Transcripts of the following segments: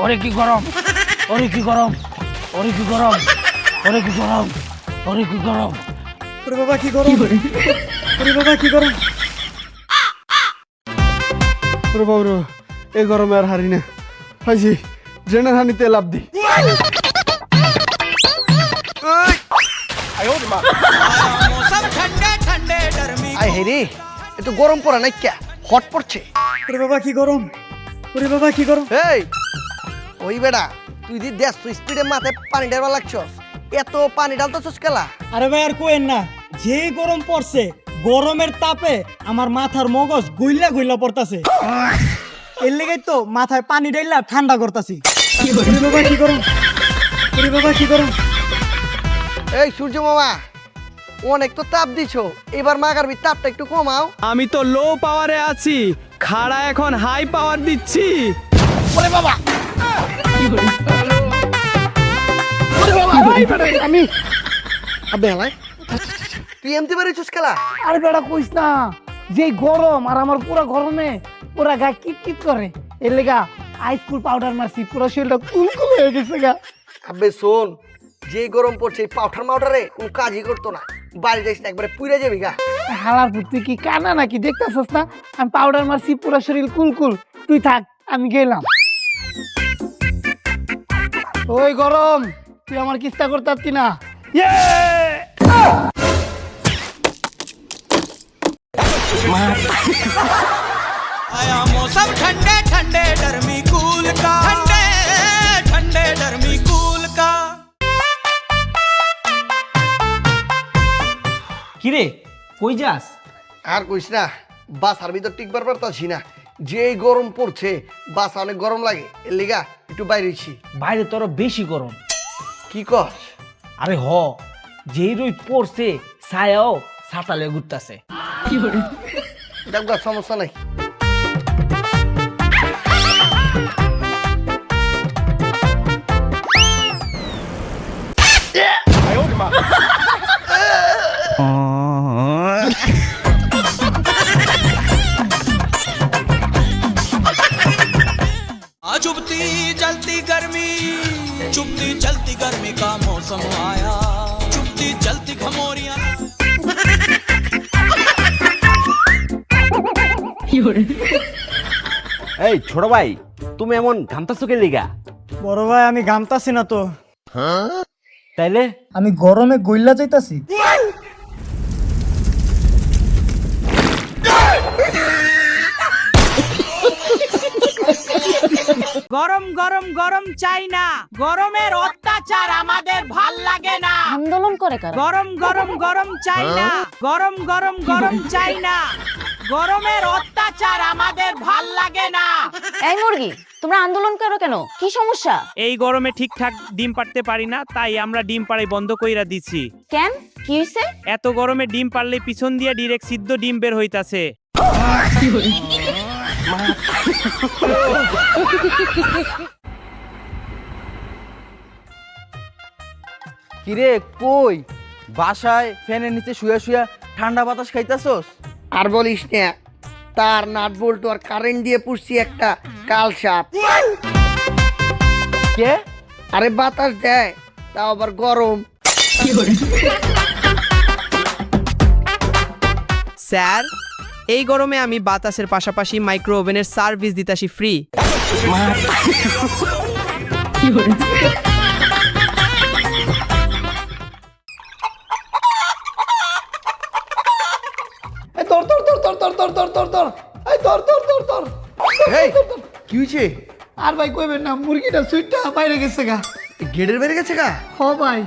ওরে কি গরম, ওরে কি গরম, ওরে কি গরম, ওরে কি গরম, ওরে কি গরম। ওরে বাবা কি গরম, ওরে বাবা কি গরম, ওরে বাবা রে, এই গরমে আর হারি না। হাইজি ড্রেনের হানিতে লাভ দি। আই হেরি একটু গরম পড়ে নাই কে হট পড়ছে। ওরে বাবা কি গরম, ওরে বাবা কি গরম। এই ওই বেড়া তুই দি দেখ তুই স্পিডে মাথায় পানি ঢালবা লাগছস, এত পানি ঢালতেছস কেলা? আরে ভাই আর কোয়েন না, যে গরম পড়ছে গরমের তাপে আমার মাথার মগজ গুইলা গুইলা পড়তাছে। এর লেগে তো মাথায় পানি ঢাইলা ঠান্ডা করতাছি। ওরে বাবা কি গরম, ওরে বাবা কি গরম। এই সূর্য মামা অনেক তো তাপ দিছো, এবার মাগার তাপটা একটু কমাও। আমি তো লো পাওয়ারে আছি, খাড়া এখন হাই পাওয়ার দিচ্ছি। ওরে বাবা আমি বেলায় তুই এমতে বেরিয়েছিস খেলা? আরে বেড়া কইস না, যে গরম আর আমার পুরো গরমে পুরা গা কিট কিট করে। এর লেগা আইসকুল পাউডার মারছি, পুরো শরীরটা কুলকুল হয়ে গেছে গা। আবে শোন, যে গরম পড়ছে এই পাউডার মাউডারে কোনো কাজই করতো না, বাড়ি যাইস না একবারে পুড়ে যাবি গা। হালার তুই কি কানা নাকি, দেখতেছস না আমি পাউডার মারছি, পুরো শরীর কুলকুল। তুই থাক, আমি গেলাম। ওই গরম, তুই আমার কিস্তা করতে পারতি না? आया मौसम ठंडे ठंडे डरमी कूल का, ठंडे ठंडे डरमी कूल का। কিরে কই যাস? আর কইস না, বাসার ভিতর টিকবার পারতাছি না, যে গরম পড়ছে বাসা অনেক গরম লাগে, এর লিগা একটু বাইরেছি। বাইরে তোর বেশি গরম। কি কস? আরে হ, যেই রোদ পড়ছে ছায়াও ছাতালে ঘুরতাছে। দেখবা সমস্যা নাই। चुभती जलती गर्मी, चुभती जलती गर्मी का मौसम आया, चुभती जलती घमोरियां। এই ছোট ভাই, তুমি এমন ঘামতাছো কে লিগা? বড় ভাই আমি ঘামতাছি না তো, তাইলে আমি গরমে গইলা যাইতাছি। গরম গরম গরম চাই না, গরমের অত্যাচার আমাদের ভাল লাগে না। আন্দোলন করে কারা? গরম গরম গরম চাই না, গরম গরম গরম চাই না, গরমের অত্যাচার আমাদের ভাল লাগে না। এই মুরগি, তোমরা আন্দোলন করো কেন? কি সমস্যা? এই গরমে ঠিকঠাক ডিম পাড়তে পারি না, তাই আমরা ডিম পাড়াই বন্ধ কইরা দিছি। কেন, কি হইছে? এত গরমে ডিম পারলে পিছন দিয়া ডিরেক্ট সিদ্ধ ডিম বের হইতাছে। কিরে কই বাসায় ফ্যানের নিচে শুয়ে শুয়ে ঠান্ডা বাতাস খাইতাছস? আর বলিস না, তার নাট বল্টু আর কারেন্ট দিয়ে পুষছি একটা কাল সাপ। কে? আরে বাতাস দেয়, তাও আবার গরম। স্যার, এই গরমে আমি বাতাসের পাশাপাশি মাইক্রো ওভেনের সার্ভিস দিতাছি ফ্রি। তোর তোর তোর তোর তোর তোর তোর তোর তোর এই তোর তোর তোর তোর। এই কি হয়েছে? আর ভাই কইবেন না, মুরগিটা সুইটটা বাইরে গেছে গা। গেটের বেড়ে গেছে গা? হ ভাই।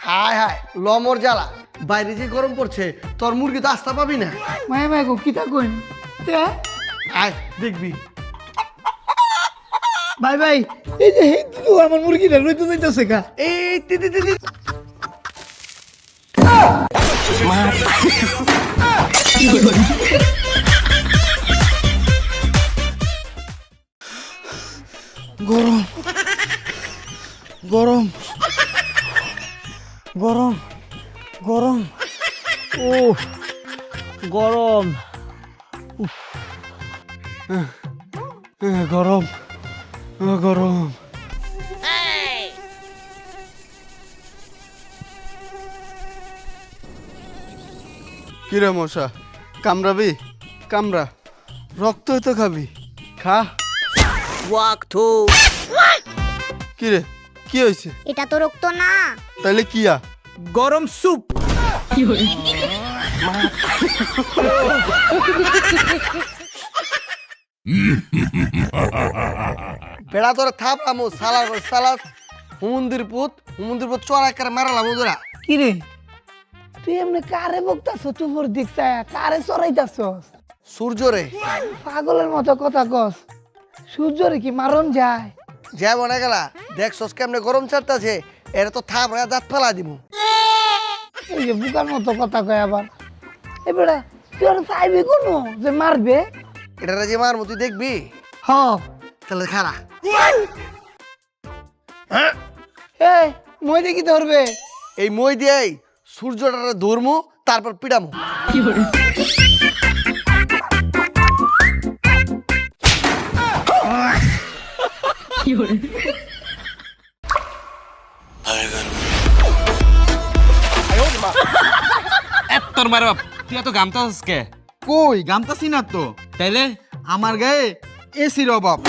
হায় হায় লমর জ্বালা, বাইরে যে গরম পড়ছে তোর মুরগি তো আস্তা পাবি না। মায়া মায়া গো, কিতা কইন? আয় দেখবি। ভাই ভাই, এই যে হে দুধু আমার মুরগিটা রইতে যাইতাছে গা। এই তি তি তি তি। গরম গরম গরম গরম। ও গরম। গরম গরম। কিরে মশা কামড়াবি? কামড়া, রক্ত তো খাবি, খা। কিরে কি হয়েছে? এটা তো রক্ত না। তাহলে কিয়া? গরম স্যুপ। বেড়া তোরে থাপলামু সালাদ হুমন্দির পুত চড়াই করে মারালাম ওরা। কি রে তুই এমনি কারে বকতাছ? চুপুর দিক চায়া কারে চড়াইতাছস? সূর্যরে পাগলের মতো কথা কস। সূর্যরে কি মারণ যায়? যাই বনে গেলা দেখছস কেমনে গরম ছাড়তাছে, এরা তো থাপ হয়ে দাঁত ফেলা দিমু। এই যে বুকার মতো কথা কয় আবার। এবারে তুই আর চাইবি কোনো যে মারবে? এটা যে মারমু তুই দেখবি? হ। তাহলে খারা এই মই দেখি ধরবে। এই মই দিয়েই সূর্যটারে ধরমু, তারপর পিড়ামু। তোর মার বাপ, তুই এত গামতাছিস কে? কই গামতাছি না তো। তাইলে আমার গায়ে এসির অভাব।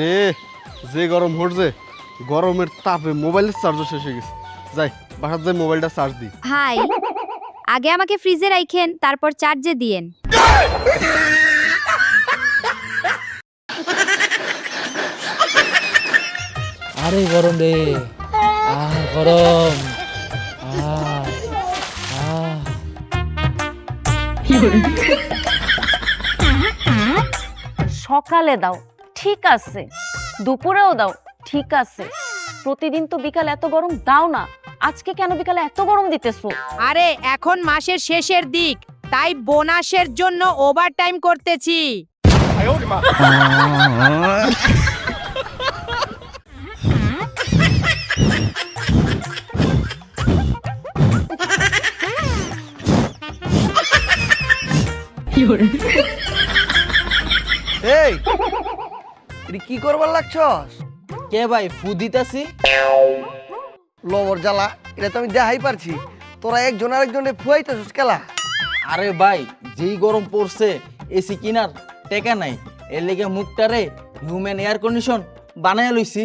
রে যে গরম হচ্ছে, গরমের তাপে মোবাইলের চার্জার শেষ হয়ে গেছে। যাই বাসার যাই মোবাইলটা চার্জ দিই। হাই, আগে আমাকে ফ্রিজে রাখেন, তারপর চার্জে দিয়েন। আরে গরম রে, গরম। সকালে দাও ঠিক আছে, দুপুরেও দাও ঠিক আছে, প্রতিদিন তো বিকালে এত গরম দাও না, আজকে কেন বিকালে এত গরম দিতেছো? আরে এখন মাসের শেষের দিক, তাই বোনাসের জন্য ওভারটাইম করতেছি। এই এটা কি করবার লাগছস? কে ভাই ফু দিতাছি? লবর জ্বালা, এটা তো আমি দেখাই পারছি। তোরা একজন আরেকজনে ফুয়াইতেছস কেলা? আরে ভাই যেই গরম পড়ছে এসি কিনার টেকা নাই, এর লেগে মুখটারে হিউম্যান এয়ার কন্ডিশন বানায় লইছি।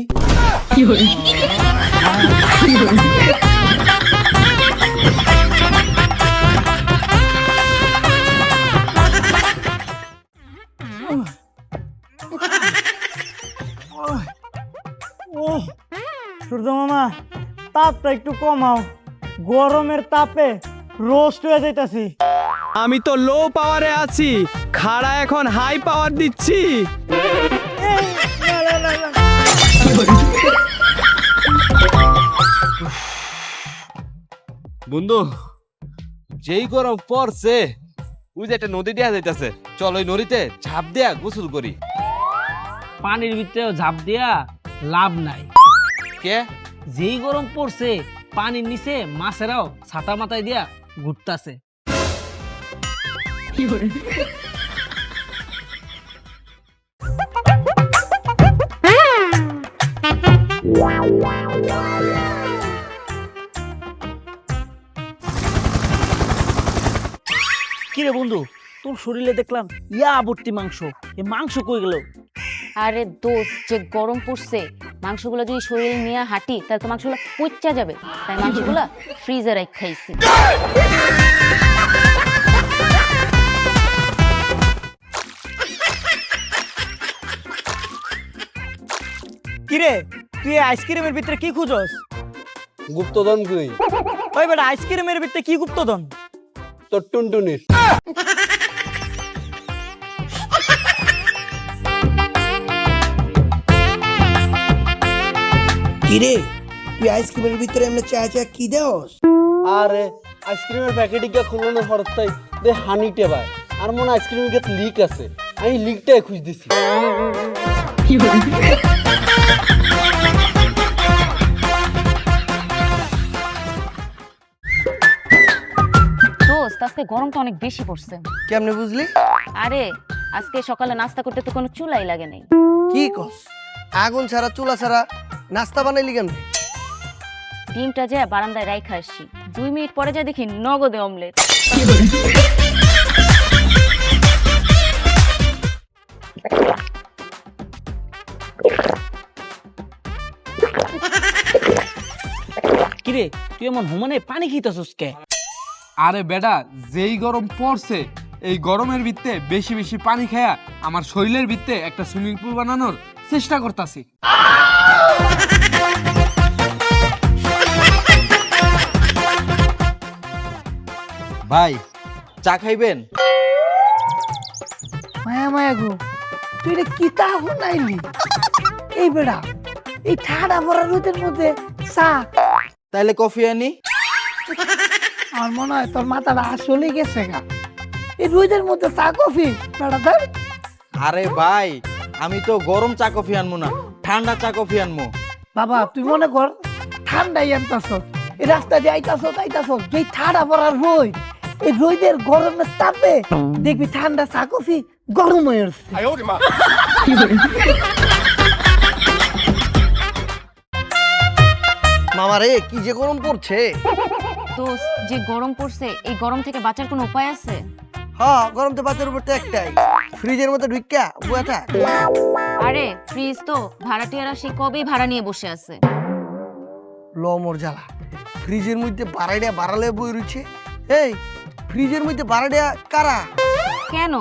ও সূর্য মামা, তাপটা একটু কমাও, গরমের তাপে রোস্ট হয়ে যাইতাছি। আমি তো লো পাওয়ারে আছি, খাড়া এখন হাই পাওয়ার দিচ্ছি। বন্ধু যেই গরম পড়ছে, ওই যে একটা নদী দেয়া যাইতাছে, চল ওই নদীতে ঝাঁপ দেয়া গোসল করি। পানির ভিতরেও ঝাঁপ দিয়া লাভ নাই। কে? যেই গরম পড়ছে পানির নিচে মাছেরাও ছাতা মাথায় দিয়া ঘুরতাছে। কিরে বন্ধু, তোর শরীরে দেখলাম ইয়া ভর্তি মাংস, এই মাংস কই গেল? আরে দোস্ত, যে গরম পড়ছে মাংসগুলো যদি শরীরে নিয়ে হাঁটি তাহলে তো মাংসগুলো পচা যাবে, তাই মাংসগুলো ফ্রিজে রাখ খাইছি। কিরে তুই আইসক্রিমের ভিতরে কি খুঁজস? গুপ্তধন কই? ওই বেটা, আইসক্রিমের ভিতরে কি গুপ্তধন? তোর টুনটুনির। কিরে তুই আইসক্রিমের ভিতরে এমনি চা চা কি দেওস? আরে আইসক্রিমের প্যাকেটে গিয়ে খুললো হরতাই দে হানি টেবায়, আর মনে আইসক্রিমের গিয়ে লিক আছে, আমি লিকটাই খুঁজ দিছি। দোস্ত, আজকে গরমটা অনেক বেশি পড়ছে। কেমনে বুঝলি? আরে আজকে সকালে নাস্তা করতে তো কোনো চুলাই লাগে নাই। কি কস? আগুন ছাড়া চুলা ছাড়া নাস্তা বানাইলি কেন? ডিমটা যে বারান্দায় রাইখা আসছি, 2 মিনিট পরে যা দেখি নগদে অমলেট। কিরে তুই এমন হুমনে পানি খাইতেছস কে? আরে বেটা, যেই গরম পড়ছে এই গরমের ভিত্তে বেশি বেশি পানি খায়া আমার শরীরের ভিত্তে একটা সুইমিং পুল বানানোর চেষ্টা করতাছি। ভাই চা খাইবেন? মায়া মায়া গো, তুই রে কি তা নাইলি? এই বেড়া, এই ঠাডা ভরা রোদের মধ্যে চা? তাইলে কফি আনি। আমার মনে হয় তোর মাথাটা আসলে গেছে গা। এই রোদের মধ্যে চা কফি বেড়া ধর। আরে ভাই আমি তো গরম চা কফি আনবো না, ঠান্ডা চা কফি আনবো। বাবা তুই মনে কর ঠান্ডাই আনতাছ, এই রাস্তা দিয়ে আইতাছ, যেই ঠাডা ভরা রোদ, এই রোদের গরমের তাপে দেখবি ঠান্ডা চা কফি গরম হয়ে উঠছে। মামা রে কি যে গরম পড়ছে। দোস্ত, যে গরম পড়ছে এই গরম থেকে বাঁচার কোনো উপায় আছে? হ্যাঁ, গরম তো বাচ্চার উপর তো একটাই, ফ্রিজের মধ্যে ঢুকিয়া বয়া থাক। আরে ফ্রিজ তো ভাড়াটিয়ারা সে কবেই ভাড়া নিয়ে বসে আছে। ল মোর জ্বালা, ফ্রিজের মধ্যে বারাইডা বাড়ালে বই রয়েছে। এই ফ্রিজের মধ্যে বারাইডা কারা? কেন?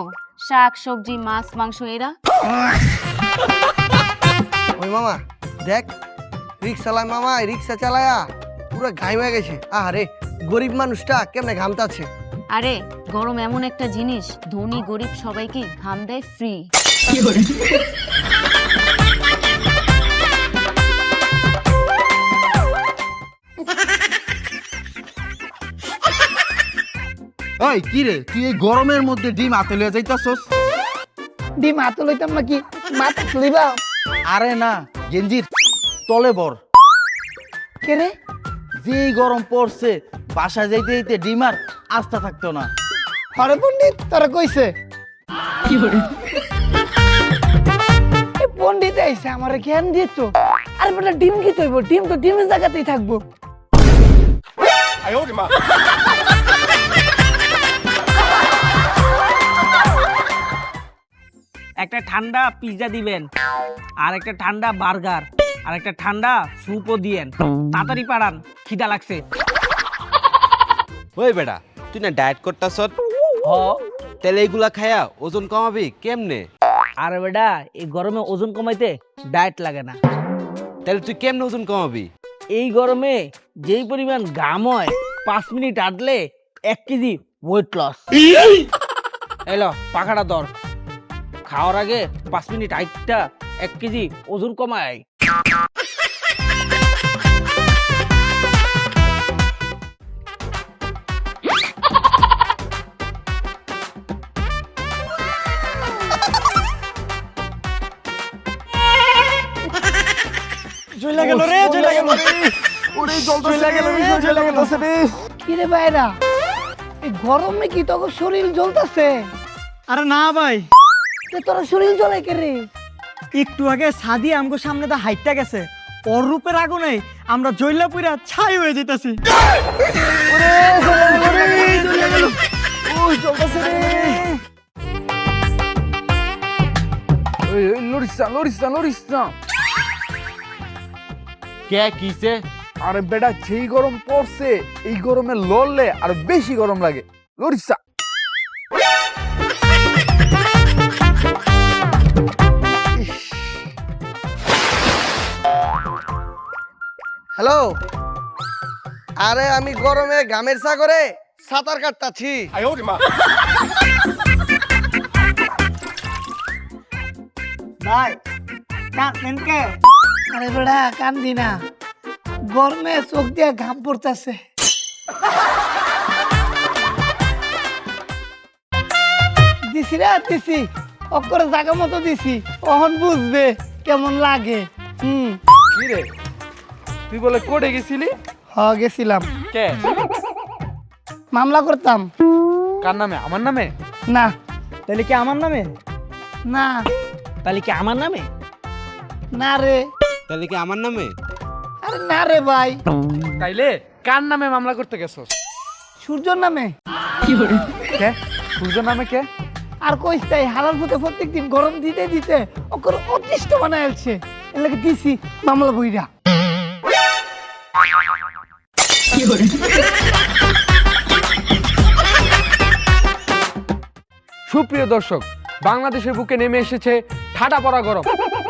শাক সবজি মাছ মাংস এরা। ওই মামা দেখ, রিক্সা চালায় মামা, রিক্সা চালায়া পুরো ঘাম হয়ে গেছে। আরে গরিব মানুষটা কেমনে ঘামতাছে। আরে গরম এমন একটা জিনিস, ধনী গরিব সবাইকে ঘাম দেয় ফ্রি। ওই কি রে, তুই এই গরমের মধ্যে ডিম হাতে লইয়া যাইতাছস? ডিম হাতে লইতাম নাকি মাথা লইবা? আরে না, গেঞ্জির তলে বর। কে রে? যেই গরম পড়ছে বাসা যাইতে যাইতে ডিম আর আস্থা থাকতো না। হরে পণ্ডিত তোরা কইছে? এই পণ্ডিত আইছে আমার জ্ঞান দিত। আরে বেটা ডিম কি তৈব? ডিম তো ডিমের জায়গাতেই থাকবো। একটা ঠান্ডা পিৎজা দিবেন, আর একটা ঠান্ডা বার্গার, আর একটা ঠান্ডা স্যুপও দিয়েন। তাড়াতাড়ি পাড়ান, খিদা লাগছে। ওই বেটা, তুই না ডায়েট করতাছ? হ। তাহলে এইগুলা খায়া ওজন কমাবি কেমনে? আরে বেটা, এই গরমে ওজন কমাইতে ডায়েট লাগে না। তাহলে তুই কেমনে ওজন কমাবি? এই গরমে যেই পরিমাণ ঘাম হয়, 5 মিনিট হাঁটলে 1 কেজি ওয়েট লস। এলো পাখাটা ধর, খাওয়ার আগে 5 মিনিট হাইটটা 1 কেজি ওজন কমায়। চলে গেল রে, চলে গেল। ওরে চলে গেল রে, চলে গেল রে। কি রে ভাইরা, এই গরমে কি তোর শরীর জ্বলতাছে? আরে না ভাই, তোর শরীর জ্বলে কে রে? একটু আগে সাদি আমগো সামনে দা হাইটটা গেছে, ওর রূপের আগুনে আমরা জইলা পুরা ছাই হয়ে যেতেছি। কে কিসে? আরে বেটা, যেই গরম পড়ছে এই গরমে লড়লে আর বেশি গরম লাগে। লরিসা হ্যালো, আরে আমি গরমে ঘামের সাগরে সাঁতার কাটতাছি। ভাই কাঁদেন কে? আরে বেড়া কান্দি না, গরমে চোখ দিয়ে ঘাম পড়তেছে। দিছি রে দিছি, অক্ষরে জায়গা মতো দিছি, অহন বুঝবে কেমন লাগে। কি রে, তুই বলে কোর্টে গেছিলি? গেছিলাম। কে? মামলা করতাম। কার নামে? আমার নামে? না। তাহলে কি আমার নামে? না। তাহলে কি আমার নামে? না রে। তাহলে কি আমার নামে? আরে না রে ভাই, তাইলে কার নামে মামলা করতে গেছস? সূর্যর নামে। কে সূর্যর নামে কে? আর কইস তাই, হালাল ফুটে প্রত্যেকদিন গরম দিতে দিতে ওকে অতিষ্ঠ বানায় আসছে, এর লাগে দিছি মামলা বইরা। সুপ্রিয় দর্শক, বাংলাদেশের বুকে নেমে এসেছে ঠাডা পড়া গরম।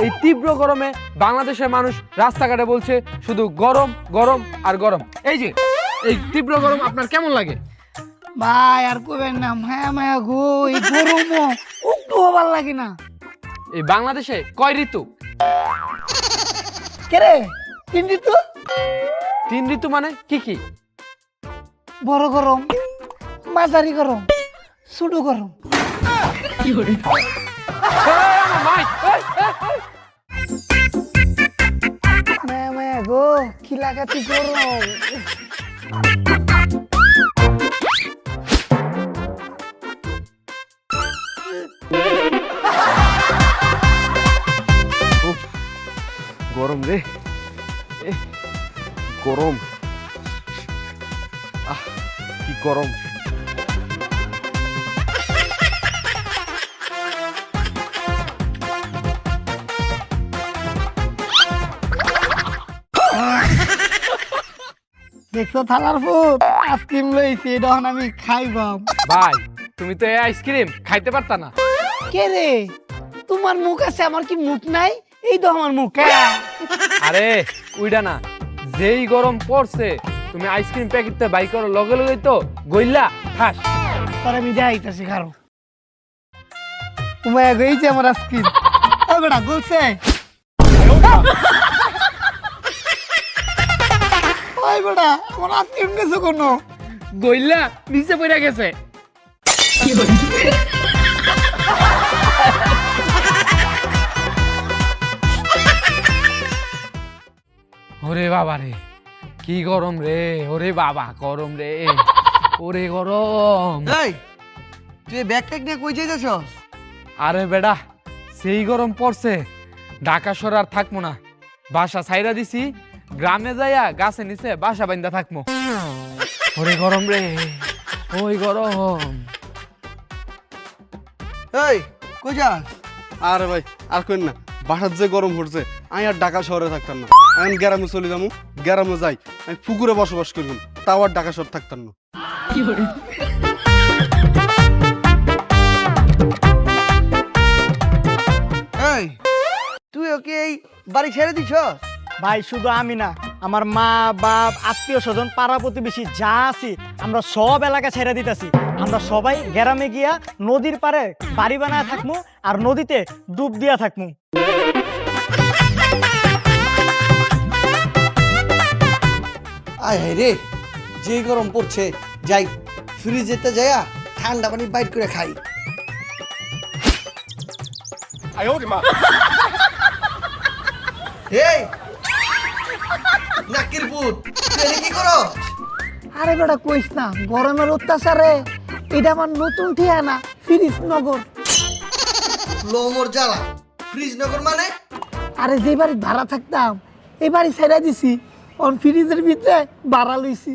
এই তীব্র গরমে বাংলাদেশের মানুষ রাস্তাঘাটে বলছে শুধু গরম গরম আর গরম। এই যে এই তীব্র গরম আপনার কেমন লাগে? ভাই আর কইবেন না, মায়া মায়া গো, এই গরমও একটু ভালো লাগে না। এই বাংলাদেশে কয় ঋতু? কে রে? 3 ঋতু। 3 ঋতু মানে কি কি? বড় গরম, মাঝারি গরম, ছোট গরম। মায়া মায়া গো, কি লাগাতি গরম। গরম রে, গরম, কি গরম। দেখছো থালার ফুট, আইসক্রিম লইছি, এটা আমি খাইবাম। ভাই তুমি তো এই আইসক্রিম খাইতে পারতা না। কে রে? তোমার মুখ আছে, আমার কি মুখ নাই? এই তো আমার মুখ। আরে উইডা না, যেই গরম পড়ছে তুমি আইসক্রিম প্যাকেটটা বাই করো, লগে লগে তো গইলা ঠাস। তার আমি যাইতাছি খারো। তোমায় গইছে আমার আইসক্রিম। ও বেটা গলছে। ওই বেটা, আমার আইসক্রিম গেছে কোন? গইলা নিচে পড়ে গেছে। ওরে বাবা রে, কি গরম রে, ওরে বাবা গরম রে, ওরে গরম। এই তুই ব্যাগ ট্যাগ নিয়ে কই যাইতেছস? আরে বেডা, সেই গরম পড়ছে, ঢাকা শহর আর থাকবো না, বাসা ছাইরা দিছি, গ্রামে যাইয়া গাছে নিচে বাসা বাইন্দা থাকবো। ওরে গরম রে, ওই গরম। এই কই যাস? আরে ভাই আর কইন না, বাসার যে গরম পড়ছে, আমি আর ঢাকা শহরে থাকতাম না। আমি গ্রামে চলে যাবো, গ্রামে যাই আমি পুকুরে বসবাস করব, তাও আর ঢাকা শহর থাকতাম না। এই তুই ওকে এই বাড়ি ছেড়ে দিছস? ভাই শুধু আমি না, আমার মা বাপ আত্মীয় স্বজন পাড়া প্রতিবেশী যা আছি, আমরা সব এলাকা ছেড়ে দিতেছি। আমরা সবাই গ্রামে গিয়া নদীর পাড়ে বাড়ি বানায় থাকবো আর নদীতে ডুব দিয়া থাকবো। আয় হায় রে, যে গরম পড়ছে, যাই ফ্রিজেতে যাইয়া ঠান্ডা পানি বাইট করে খাই। এই নাকির পুত, তুই কি করস? আরে বেটা কইস না, গরমের অত্যাচারে এটা আমার নতুন ঠিকানা ফ্রিজ নগর। লোমর জ্বালা, ফ্রিজ নগর মানে? আরে যে বাড়ি ভাড়া থাকতাম, এই বাড়ি ছেড়ে দিছি, অন ফ্রিজের ভিতরে ভাড়া লইছি।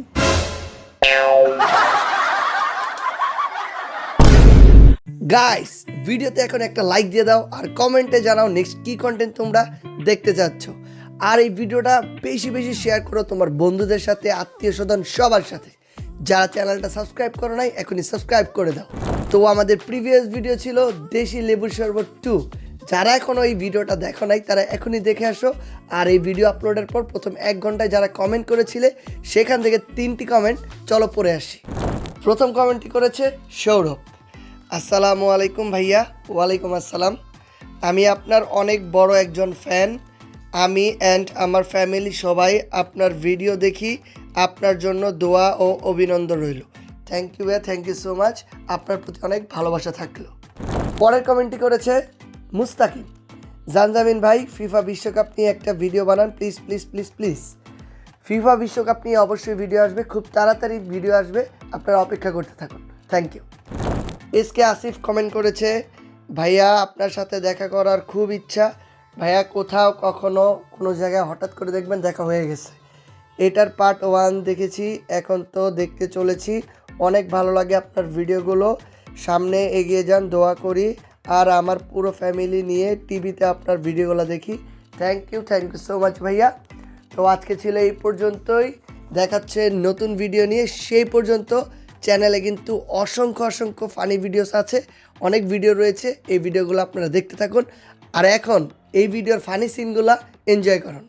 গাইস ভিডিওতে এখন একটা লাইক দিয়ে দাও আর কমেন্টে জানাও নেক্সট কি কন্টেন্ট তোমরা দেখতে চাচ্ছ। আর এই ভিডিওটা বেশি বেশি শেয়ার করো তোমার বন্ধুদের সাথে, আত্মীয় স্বজন সবার সাথে। যারা চ্যানেলটা সাবস্ক্রাইব করো নাই এখনই সাবস্ক্রাইব করে দাও। তো আমাদের প্রিভিয়াস ভিডিও ছিল দেশি লেবুর শরবত 2, যারা এখনো এই ভিডিওটা দেখো নাই তারা এখনই দেখে আসো। আর এই ভিডিও আপলোডের পর প্রথম 1 ঘন্টায় যারা কমেন্ট করেছিলে সেখান থেকে 3টি কমেন্ট চলো পড়ে আসি। প্রথম কমেন্টটি করেছে সৌরভ। আসসালামু আলাইকুম ভাইয়া। ওয়ালাইকুম আসসালাম। আমি আপনার অনেক বড় একজন ফ্যান। আমি অ্যান্ড আমার ফ্যামিলি সবাই আপনার ভিডিও দেখি। আপনার জন্য দোয়া ও অভিনন্দন রইল। থ্যাংক ইউ ভাইয়া, থ্যাংক ইউ সো মাচ। আপনার প্রতি অনেক ভালোবাসা থাকলো। পরের কমেন্টটি করেছে মুস্তাকিম। জানজামিন ভাই, ফিফা বিশ্বকাপ নিয়ে একটা ভিডিও বানান please please please please. FIFA বিশ্বকাপ নিয়ে অবশ্যই ভিডিও আসবে, খুব তাড়াতাড়ি ভিডিও আসবে, আপনারা অপেক্ষা করতে থাকুন। Thank you. S K Asif comment করেছে, ভাইয়া আপনার সাথে দেখা করার খুব ইচ্ছা, ভাইয়া কোথাও কখনো কোনো জায়গায় হঠাৎ করে দেখবেন দেখা হয়ে গেছে। এটার পার্ট 1 দেখেছি, এখন তো দেখতে চলেছি। অনেক ভালো লাগে আপনার ভিডিওগুলো, সামনে এগিয়ে যান দোয়া করি। আর আমার পুরো ফ্যামিলি নিয়ে টিভিতে আপনার ভিডিওগুলো দেখি। থ্যাংক ইউ সো মাচ ভাইয়া। তো আজকে ছিল এই পর্যন্তই, দেখাচ্ছে নতুন ভিডিও নিয়ে। সেই পর্যন্ত চ্যানেলে কিন্তু অসংখ্য ফানি ভিডিওস আছে, অনেক ভিডিও রয়েছে। এই ভিডিওগুলো আপনারা দেখতে থাকুন, আর এখন এই ভিডিওর ফানি সিনগুলো এনজয় করুন।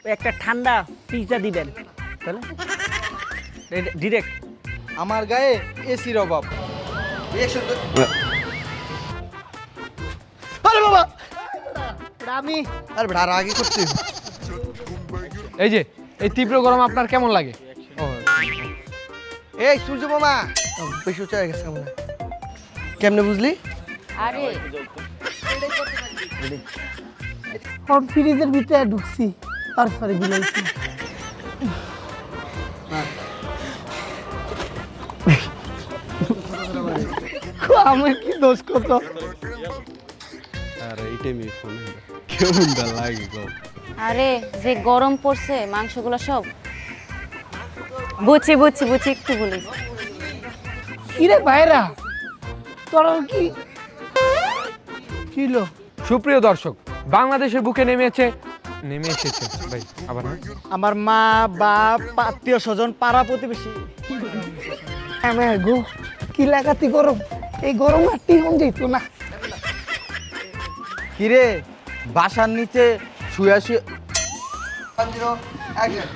একটা ঠান্ডা পিজ্জা দিবেন তাহলে ডিরেক্ট। আমার গায়ে এসির অভাব। আরে বাবা, আমি আরে ভাড়া আগে করছি। এই যে এই তীব্র গরম আপনার কেমন লাগে? এই সূর্য মামা বেশি উঁচা হয়ে গেছে মনে হয়। কেমনে বুঝলি? আরে ফ্রিজের ভিতরে ঢুকছি, তারপরে বিলাইছি। আমার কি দোষ কত? আরে এইটাই মেয়ে ফোন কেমন লাগে গো। আরে যে গরম পড়ছে মাংসগুলো সব বুঝছি একটু বলিস। কিরে ভাইরা, তোরা কি ছিল? সুপ্রিয় দর্শক, বাংলাদেশের বুকে নেমে এসেছে ভাই আবার না? আমার মা বাপ আত্মীয় স্বজন পাড়া প্রতিবেশী। আমার গো কি লাগাতি গরম, এই গরম আর টিকন যেত না। কিরে বাসার নিচে শুয়ে শুয়ে Action.